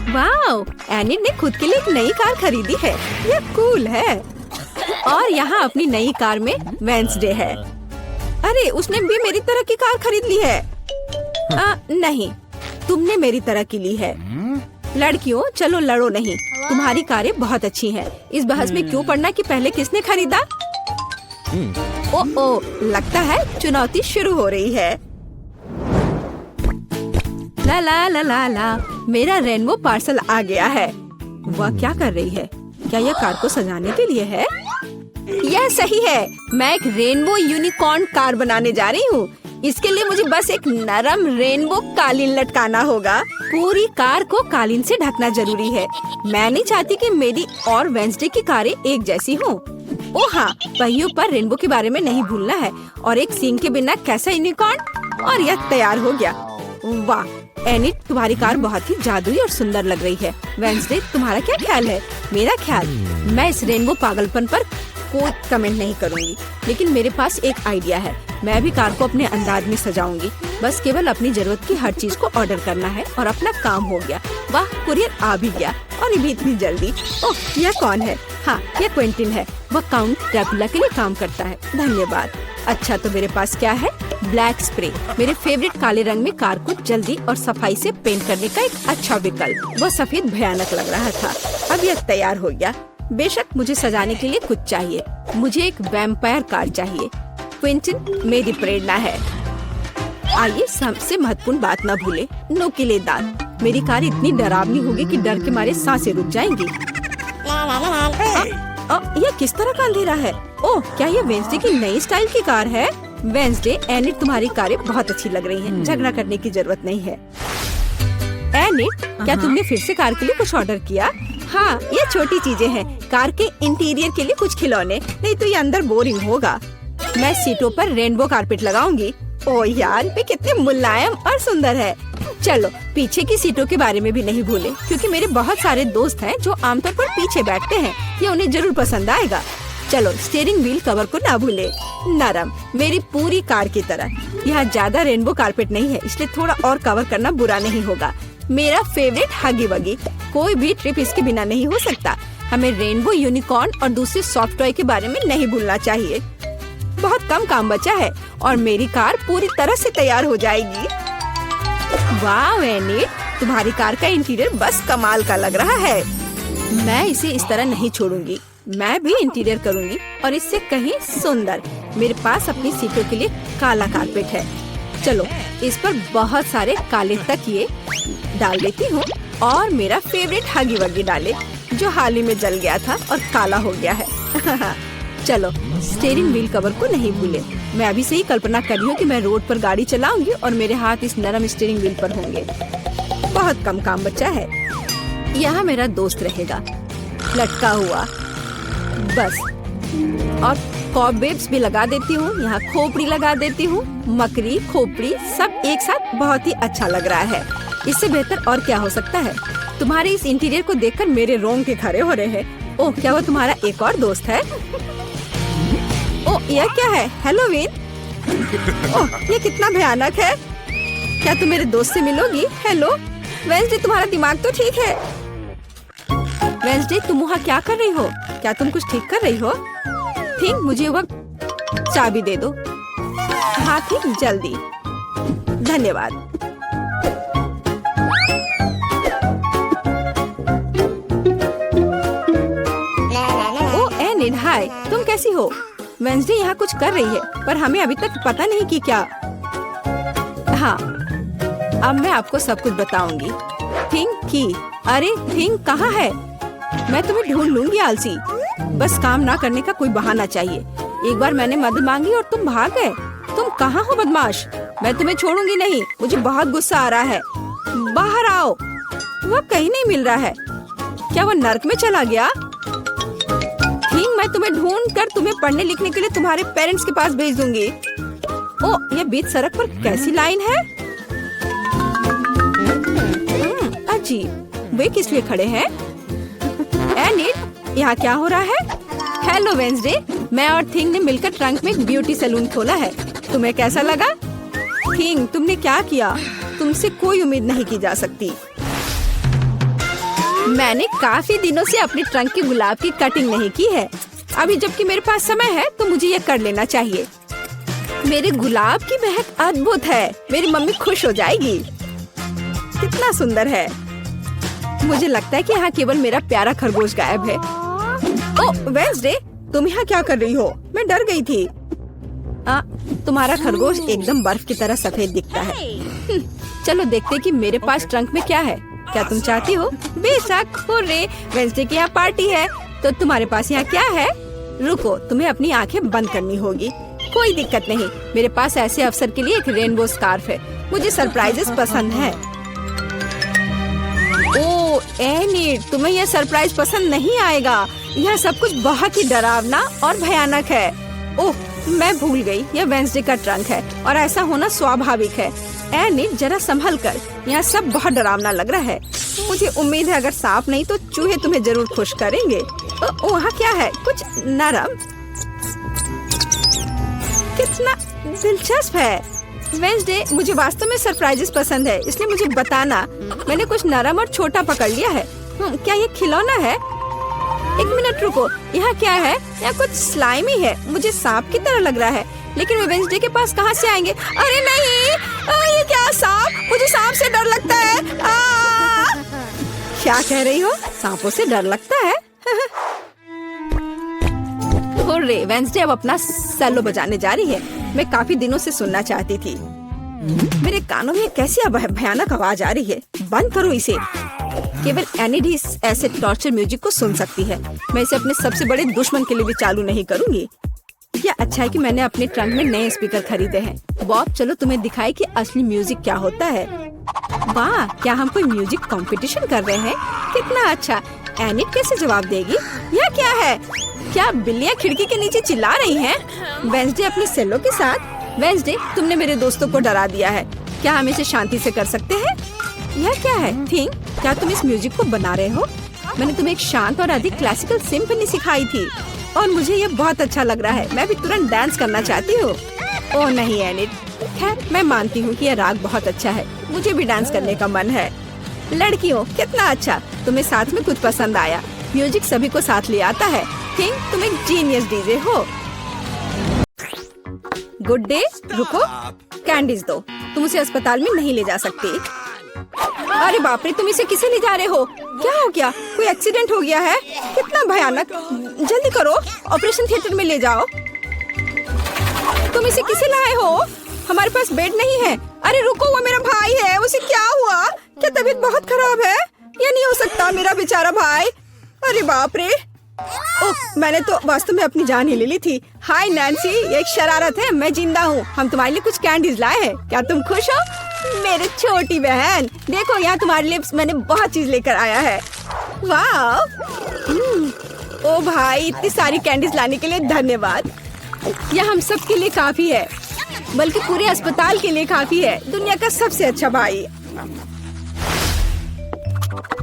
Wow, Enid ने खुद के लिए एक नई कार खरीदी है। ये कूल है। और यहाँ अपनी नई कार में वेंसडे है। अरे, उसने भी मेरी तरह की कार खरीद ली है। नहीं, तुमने मेरी तरह की ली है। लड़कियों, चलो लड़ो नहीं। तुम्हारी कारें बहुत अच्छी हैं। इस बहस में क्यों पड़ना कि पहले किसने खरीदा? ओ, लगता है चुनौती शुरू हो रही है। ला ला ला ला ला, मेरा रेनबो पार्सल आ गया है। वह क्या कर रही है? क्या यह कार को सजाने के लिए है? यह सही है। मैं एक रेनबो यूनिकॉर्न कार बनाने जा रही हूँ। इसके लिए मुझे बस एक नरम रेनबो कालीन लटकाना होगा। पूरी कार को कालीन से ढकना जरूरी है। मैं नहीं चाहती कि मेरी और वेंसडे की कारें एक जैसी हों। ओह हाँ, पहियों पर रेनबो के बारे में नहीं भूलना है। और एक सींग के बिना कैसा यूनिकॉर्न। और यह तैयार हो गया। वाह एनिड, तुम्हारी कार बहुत ही जादुई और सुंदर लग रही है। वेंसडे, तुम्हारा क्या ख्याल है? मेरा ख्याल, मैं इस रेनबो पागलपन पर कोई कमेंट नहीं करूंगी, लेकिन मेरे पास एक आइडिया है। मैं भी कार को अपने अंदाज में सजाऊंगी। बस केवल अपनी जरूरत की हर चीज को ऑर्डर करना है और अपना काम हो गया। वाह, कुरियर आ भी गया और ये भी इतनी जल्दी। ओह, यह कौन है? हाँ, यह क्विंटिन है। वह काउंट ड्रैकुला के लिए काम करता है। धन्यवाद। अच्छा, तो मेरे पास क्या है? ब्लैक स्प्रे, मेरे फेवरेट काले रंग में कार को जल्दी और सफाई से पेंट करने का एक अच्छा विकल्प। वह सफेद भयानक लग रहा था। अब यह तैयार हो गया। बेशक मुझे सजाने के लिए कुछ चाहिए। मुझे एक वैम्पायर कार चाहिए। क्विंटिन मेरी प्रेरणा है। आइए, सबसे महत्वपूर्ण बात न भूले, नुकीले दांत। मेरी कार इतनी डरावनी होगी कि डर के मारे सांसें रुक जाएंगी। यह किस तरह का अंधेरा है? ओह, क्या यह वेंसडे की नई स्टाइल की कार है? वेंसडे, एनिड, तुम्हारी कारें बहुत अच्छी लग रही हैं। झगड़ा करने की जरूरत नहीं है। एनिड, क्या तुमने फिर से कार के लिए कुछ ऑर्डर किया? हाँ, ये छोटी चीजें हैं। कार के इंटीरियर के लिए कुछ खिलौने, नहीं तो ये अंदर बोरिंग होगा। मैं सीटों पर रेनबो कारपेट लगाऊंगी। ओह यार, ये कितने मुलायम और सुंदर है। चलो, पीछे की सीटों के बारे में भी नहीं भूले, क्योंकि मेरे बहुत सारे दोस्त हैं जो आमतौर पर पीछे बैठते हैं। ये उन्हें जरूर पसंद आएगा। चलो, स्टीयरिंग व्हील कवर को ना भूले। नरम, मेरी पूरी कार की तरह। यहाँ ज्यादा रेनबो कारपेट नहीं है, इसलिए थोड़ा और कवर करना बुरा नहीं होगा। मेरा फेवरेट हगी वगी। कोई भी ट्रिप इसके बिना नहीं हो सकता। हमें रेनबो यूनिकॉर्न और दूसरे सॉफ्ट टॉय के बारे में नहीं भूलना चाहिए। बहुत कम काम बचा है और मेरी कार पूरी तरह से तैयार हो जाएगी। वाह एनिड, तुम्हारी कार का इंटीरियर बस कमाल का लग रहा है। मैं इसे इस तरह नहीं छोड़ूंगी। मैं भी इंटीरियर करूंगी और इससे कहीं सुंदर। मेरे पास अपनी सीटों के लिए काला कारपेट है। चलो, इस पर बहुत सारे काले तकिए डाल देती हूँ और मेरा फेवरेट हगी वगी डाले, जो हाल ही में जल गया था और काला हो गया है। चलो, स्टीयरिंग व्हील कवर को नहीं भूले। मैं अभी से ही कल्पना कर रही हूँ कि मैं रोड पर गाड़ी चलाऊंगी और मेरे हाथ इस नरम स्टीयरिंग व्हील पर होंगे। बहुत कम काम बचा है। यहाँ मेरा दोस्त रहेगा, लटका हुआ। बस, और कॉबवेब्स भी लगा देती हूँ। यहाँ खोपड़ी लगा देती हूँ। मकड़ी, खोपड़ी सब एक साथ बहुत ही अच्छा लग रहा है। इससे बेहतर और क्या हो सकता है? तुम्हारे इस इंटीरियर को देखकर मेरे रोंगटे खड़े हो रहे हैं। ओह, क्या वो तुम्हारा एक और दोस्त है? ओह, यह क्या है? हैलोवीन? ओह, ये कितना भयानक है। क्या तुम मेरे दोस्त से मिलोगी? हेलो वेंसडे, तुम्हारा दिमाग तो ठीक है। वेंसडे, तुम वहाँ क्या कर रही हो? क्या तुम कुछ ठीक कर रही हो? थिंक, मुझे वह चाबी दे दो। हाँ थिंक, जल्दी। धन्यवाद। एनिड, हाय, तुम कैसी हो? वेंसडे यहाँ कुछ कर रही है, पर हमें अभी तक पता नहीं कि क्या। हाँ, अब मैं आपको सब कुछ बताऊंगी। थिंक की, अरे थिंक कहाँ है? मैं तुम्हें ढूंढ लूंगी आलसी। बस काम ना करने का कोई बहाना चाहिए। एक बार मैंने मदद मांगी और तुम भाग गए। तुम कहाँ हो बदमाश? मैं तुम्हें छोड़ूंगी नहीं। मुझे बहुत गुस्सा आ रहा है। बाहर आओ। वह कहीं नहीं मिल रहा है। क्या वह नर्क में चला गया? थिंक, मैं तुम्हें ढूंढ कर तुम्हें पढ़ने लिखने के लिए तुम्हारे पेरेंट्स के पास भेज दूंगी। ओह, यह बीच सड़क पर कैसी लाइन है? अजीब, वे किस लिए खड़े हैं? एनिड, यहाँ क्या हो रहा है? हेलो वेंसडे, मैं और थिंग ने मिलकर ट्रंक में एक ब्यूटी सैलून खोला है। तुम्हें कैसा लगा? थिंग, तुमने क्या किया? तुमसे कोई उम्मीद नहीं की जा सकती। मैंने काफी दिनों से अपने ट्रंक के गुलाब की कटिंग नहीं की है। अभी जबकि मेरे पास समय है तो मुझे ये कर लेना चाहिए। मेरे गुलाब की महक अद्भुत है, मेरी मम्मी खुश हो जाएगी। कितना सुंदर है। मुझे लगता है कि यहाँ केवल मेरा प्यारा खरगोश गायब है। ओह वेंसडे, तुम यहाँ क्या कर रही हो? मैं डर गई थी। तुम्हारा खरगोश एकदम बर्फ की तरह सफेद दिखता है। चलो देखते हैं कि मेरे पास ट्रंक में क्या है। क्या तुम चाहती हो? बेशक। हुर्रे, वेंसडे की यहाँ पार्टी है। तो तुम्हारे पास यहाँ क्या है? रुको, तुम्हें अपनी आंखें बंद करनी होगी। कोई दिक्कत नहीं, मेरे पास ऐसे अवसर के लिए एक रेनबो स्कार्फ है। मुझे सरप्राइजेस पसंद है। ओह एनिट, तुम्हें यह सरप्राइज पसंद नहीं आएगा। यह सब कुछ बहुत ही डरावना और भयानक है। ओह, मैं भूल गई, यह वेंसडे का ट्रंक है और ऐसा होना स्वाभाविक है। एनिट, जरा संभल कर, यहाँ सब बहुत डरावना लग रहा है। मुझे उम्मीद है अगर सांप नहीं तो चूहे तुम्हें जरूर खुश करेंगे। वहाँ क्या है? कुछ नरम। कितना दिलचस्प है। वेंसडे, मुझे वास्तव में सरप्राइजेस पसंद है, इसलिए मुझे बताना। मैंने कुछ नरम और छोटा पकड़ लिया है। क्या ये खिलौना है? एक मिनट रुको, यहाँ क्या है? यहाँ कुछ स्लाइमी है, मुझे सांप की तरह लग रहा है, लेकिन वे वेंसडे के पास कहाँ से आएंगे? अरे नहीं, ये क्या सांप? मुझे सांप से डर लगता है। क्या कह रही हो? सांपों से डर लगता है? हुर्रे, वेंसडे अब अपना सेलो बजाने जा रही है। मैं काफी दिनों से सुनना चाहती थी। मेरे कानों में कैसी भयानक आवाज आ रही है। बंद करो इसे। केवल एनिट ही ऐसे टॉर्चर म्यूजिक को सुन सकती है। मैं इसे अपने सबसे बड़े दुश्मन के लिए भी चालू नहीं करूंगी। क्या अच्छा है कि मैंने अपने ट्रंक में नए स्पीकर खरीदे हैं। बॉब, चलो तुम्हें दिखाए कि असली म्यूजिक क्या होता है। वाह, क्या हम कोई म्यूजिक कंपटीशन कर रहे हैं? कितना अच्छा। एनिट कैसे जवाब देगी? यह क्या है? क्या बिल्लियाँ खिड़की के नीचे चिल्ला रही हैं? वेंसडे अपने सेलो के साथ। वेंसडे, तुमने मेरे दोस्तों को डरा दिया है। क्या हम इसे शांति से कर सकते हैं? यह क्या है? थिंक, क्या तुम इस म्यूजिक को बना रहे हो? मैंने तुम्हें एक शांत और अधिक क्लासिकल सिम्फनी सिखाई थी और मुझे ये बहुत अच्छा लग रहा है। मैं भी तुरंत डांस करना चाहती हूँ। ओह नहीं एनिट, खैर मैं मानती हूँ कि यह राग बहुत अच्छा है। मुझे भी डांस करने का मन है। लड़कियों, कितना अच्छा, तुम्हें साथ में कुछ पसंद आया। म्यूजिक सभी को साथ ले आता है। किंग, तुम एक जीनियस डीजे हो। गुड डे, रुको, कैंडीज दो। तुम उसे अस्पताल में नहीं ले जा सकती। अरे बाप रे, तुम इसे किसे ले जा रहे हो? क्या हो गया? कोई एक्सीडेंट हो गया है? कितना भयानक। जल्दी करो, ऑपरेशन थिएटर में ले जाओ। तुम इसे किसे लाए हो? हमारे पास बेड नहीं है। अरे रुको, वो मेरा भाई है। उसे क्या हुआ? क्या तबीयत बहुत खराब है? ये नहीं हो सकता, मेरा बेचारा भाई। अरे बाप रे। ओह, मैंने तो वास्तव में अपनी जान ही ले ली थी। हाय नैन्सी, ये एक शरारत है। मैं जिंदा हूँ। हम तुम्हारे लिए कुछ कैंडीज लाए हैं। क्या तुम खुश हो? मेरी छोटी बहन, देखो यहाँ तुम्हारे लिए मैंने बहुत चीज लेकर आया है। वाह। ओ भाई, इतनी सारी कैंडीज लाने के लिए धन्यवाद। यह हम सब के लिए काफी है, बल्कि पूरे अस्पताल के लिए काफी है। दुनिया का सबसे अच्छा भाई।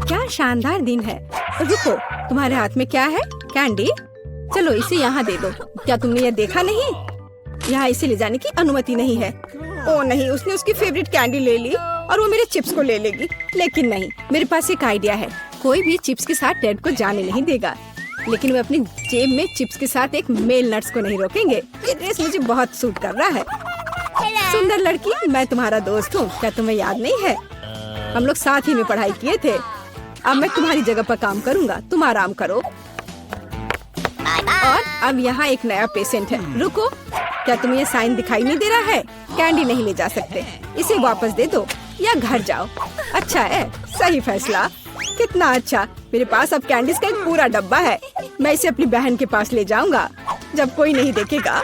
क्या शानदार दिन है। रुको, तुम्हारे हाथ में क्या है? कैंडी। चलो इसे यहाँ दे दो। क्या तुमने ये देखा नहीं? यहाँ इसे ले जाने की अनुमति नहीं है। ओ नहीं, उसने उसकी फेवरेट कैंडी ले ली और वो मेरे चिप्स को ले लेगी। लेकिन नहीं, मेरे पास एक आइडिया है। कोई भी चिप्स के साथ टेड को जाने नहीं देगा, लेकिन वे अपनी जेब में चिप्स के साथ एक मेल नट्स को नहीं रोकेंगे। ये ड्रेस मुझे बहुत सूट कर रहा है। सुंदर लड़की, मैं तुम्हारा दोस्त हूँ। क्या तुम्हें याद नहीं है? हम लोग साथ ही में पढ़ाई किए थे। अब मैं तुम्हारी जगह पर काम करूँगा, तुम आराम करो। और अब यहाँ एक नया पेशेंट है। रुको, क्या तुम्हें ये साइन दिखाई नहीं दे रहा है? कैंडी नहीं ले जा सकते, इसे वापस दे दो या घर जाओ। अच्छा है, सही फैसला। कितना अच्छा, मेरे पास अब कैंडीज का एक पूरा डब्बा है। मैं इसे अपनी बहन के पास ले जाऊंगा जब कोई नहीं देखेगा।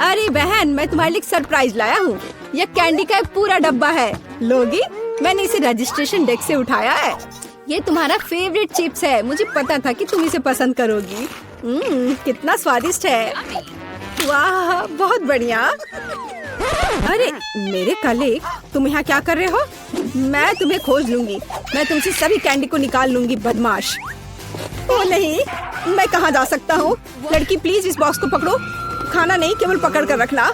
अरे बहन, मैं तुम्हारे लिए एक सरप्राइज लाया हूँ। यह कैंडी का एक पूरा डब्बा है। लोगी, मैंने इसे रजिस्ट्रेशन डेस्क से उठाया है। ये तुम्हारा फेवरेट चिप्स है। मुझे पता था कि तुम इसे पसंद करोगी। कितना स्वादिष्ट है। वाह, बहुत बढ़िया। अरे मेरे कलीग, तुम यहाँ क्या कर रहे हो? मैं तुम्हें खोज लूंगी। मैं तुमसे सभी कैंडी को निकाल लूंगी, बदमाश। ओ नहीं, मैं कहाँ जा सकता हूँ? लड़की प्लीज इस बॉक्स को पकड़ो। खाना नहीं, केवल पकड़ कर रखना।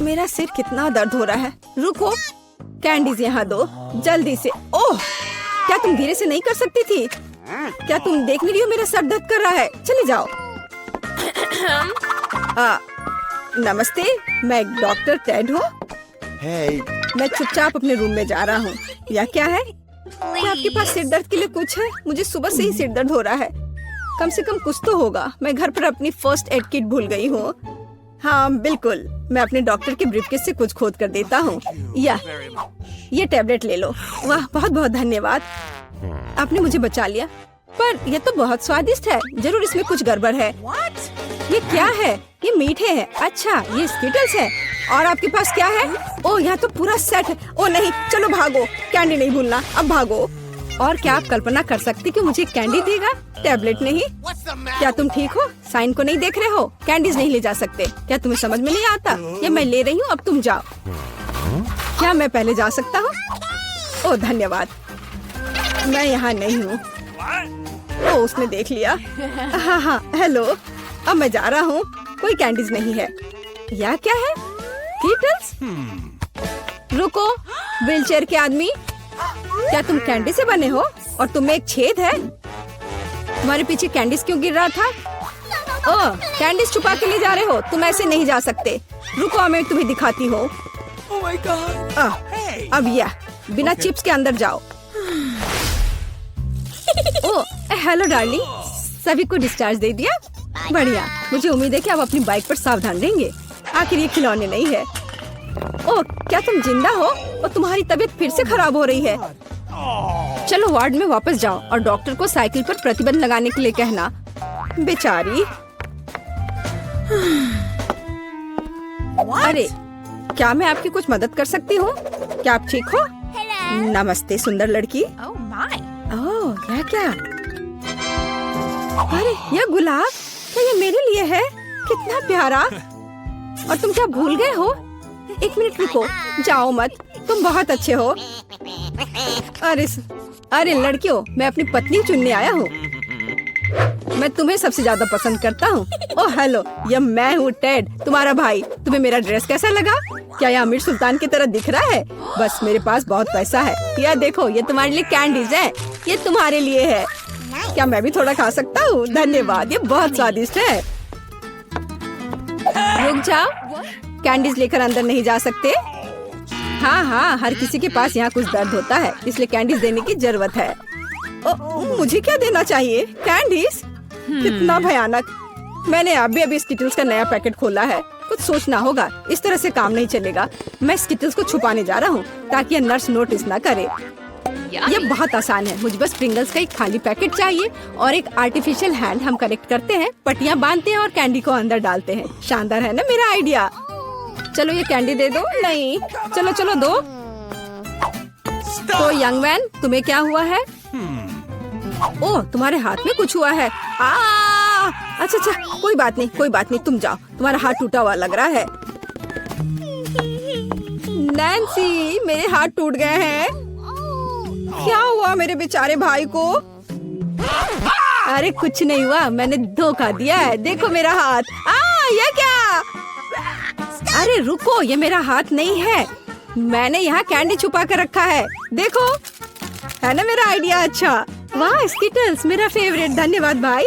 मेरा सिर कितना दर्द हो रहा है। रुको, कैंडीज यहाँ दो जल्दी से। ओह, क्या तुम धीरे से नहीं कर सकती थी? क्या तुम देख नहीं रही हो मेरा सर दर्द कर रहा है? चले जाओ। नमस्ते, मैं डॉक्टर टेड हूँ। मैं चुपचाप अपने रूम में जा रहा हूँ। या क्या है? क्या आपके पास सिर दर्द के लिए कुछ है? मुझे सुबह से ही सिर दर्द हो रहा है। कम से कम कुछ तो होगा। मैं घर पर अपनी फर्स्ट एड किट भूल गई हूँ। हाँ बिल्कुल, मैं अपने डॉक्टर के ब्रीफकेस से कुछ खोद कर देता हूँ। या ये टैबलेट ले लो। वाह, बहुत बहुत धन्यवाद, आपने मुझे बचा लिया। पर यह तो बहुत स्वादिष्ट है। जरूर इसमें कुछ गड़बड़ है। ये क्या है? ये मीठे है। अच्छा, ये स्किटल्स है। और आपके पास क्या है? ओह, यहाँ तो पूरा सेट है। ओह नहीं, चलो भागो, कैंडी नहीं भूलना। अब भागो। और क्या आप कल्पना कर सकती कि मुझे कैंडी देगा, टैबलेट नहीं? क्या तुम ठीक हो? साइन को नहीं देख रहे हो? कैंडीज नहीं ले जा सकते। क्या तुम्हें समझ में नहीं आता? ये मैं ले रही हूँ, अब तुम जाओ। क्या मैं पहले जा सकता हूँ? ओह धन्यवाद, मैं यहाँ नहीं हूँ। ओह, उसने देख लिया। हाँ हाँ, हेलो, अब मैं जा रहा हूँ। कोई कैंडीज नहीं है। यह क्या है? कीटल्स? रुको, व्हीलचेयर के आदमी, क्या तुम कैंडी से बने हो? और तुम में एक छेद है। तुम्हारे पीछे कैंडीज क्यों गिर रहा था? ओह, कैंडीज छुपा के ले जा रहे हो? तुम ऐसे नहीं जा सकते। रुको, मैं तुम्हें दिखाती हूँ। अब यह बिना चिप्स के अंदर जाओ। ओह हेलो डार्लिंग, सभी को डिस्चार्ज दे दिया? बढ़िया, मुझे उम्मीद है कि आप अपनी बाइक पर सावधान रहेंगे। आखिर ये खिलौने नहीं है। ओह, क्या तुम जिंदा हो? और तुम्हारी तबीयत फिर से खराब हो रही है। चलो वार्ड में वापस जाओ और डॉक्टर को साइकिल पर प्रतिबंध लगाने के लिए कहना। बेचारी। अरे, क्या मैं आपकी कुछ मदद कर सकती हूँ? क्या आप ठीक हो? नमस्ते सुंदर लड़की। ओह, यह क्या? अरे, यह गुलाब, क्या ये मेरे लिए है? कितना प्यारा। और तुम क्या भूल गए हो? एक मिनट रुको, जाओ मत, तुम बहुत अच्छे हो। अरे लड़कियों, मैं अपनी पत्नी चुनने आया हूँ। मैं तुम्हें सबसे ज्यादा पसंद करता हूँ। ओह हेलो, यह मैं हूँ टेड, तुम्हारा भाई। तुम्हें मेरा ड्रेस कैसा लगा? क्या यह आमिर सुल्तान की तरह दिख रहा है? बस मेरे पास बहुत पैसा है। यह देखो, ये तुम्हारे लिए कैंडीज है। ये तुम्हारे लिए है। क्या मैं भी थोड़ा खा सकता हूँ? धन्यवाद, ये बहुत स्वादिष्ट है। रुक जाओ, कैंडीज लेकर अंदर नहीं जा सकते। हाँ हाँ, हर किसी के पास यहाँ कुछ दर्द होता है, इसलिए कैंडीज देने की जरूरत है। मुझे क्या देना चाहिए? कैंडीज? कितना भयानक। मैंने अभी स्किटल्स का नया पैकेट खोला है। कुछ सोचना होगा, इस तरह से काम नहीं चलेगा। मैं स्किटल्स को छुपाने जा रहा हूँ ताकि यह नर्स नोटिस ना करे। ये बहुत आसान है। मुझे बस प्रिंगल्स का एक खाली पैकेट चाहिए और एक आर्टिफिशियल हैंड। हम कनेक्ट करते हैं, पट्टियाँ बांधते हैं और कैंडी को अंदर डालते हैं। शानदार है ना मेरा आइडिया? चलो ये कैंडी दे दो। नहीं, चलो चलो दो। तो यंग मैन, तुम्हें क्या हुआ है? ओह, तुम्हारे हाथ में कुछ हुआ है। अच्छा, कोई बात नहीं, तुम जाओ। तुम्हारा हाथ टूटा हुआ लग रहा है। नैन्सी, मेरे हाथ टूट गए हैं। क्या हुआ मेरे बेचारे भाई को? अरे कुछ नहीं हुआ, मैंने धोखा दिया है। देखो मेरा हाथ। ये क्या? अरे रुको, ये मेरा हाथ नहीं है। मैंने यहाँ कैंडी छुपा कर रखा है। देखो, है ना मेरा आइडिया अच्छा? वाह, स्किटल्स मेरा फेवरेट। धन्यवाद भाई।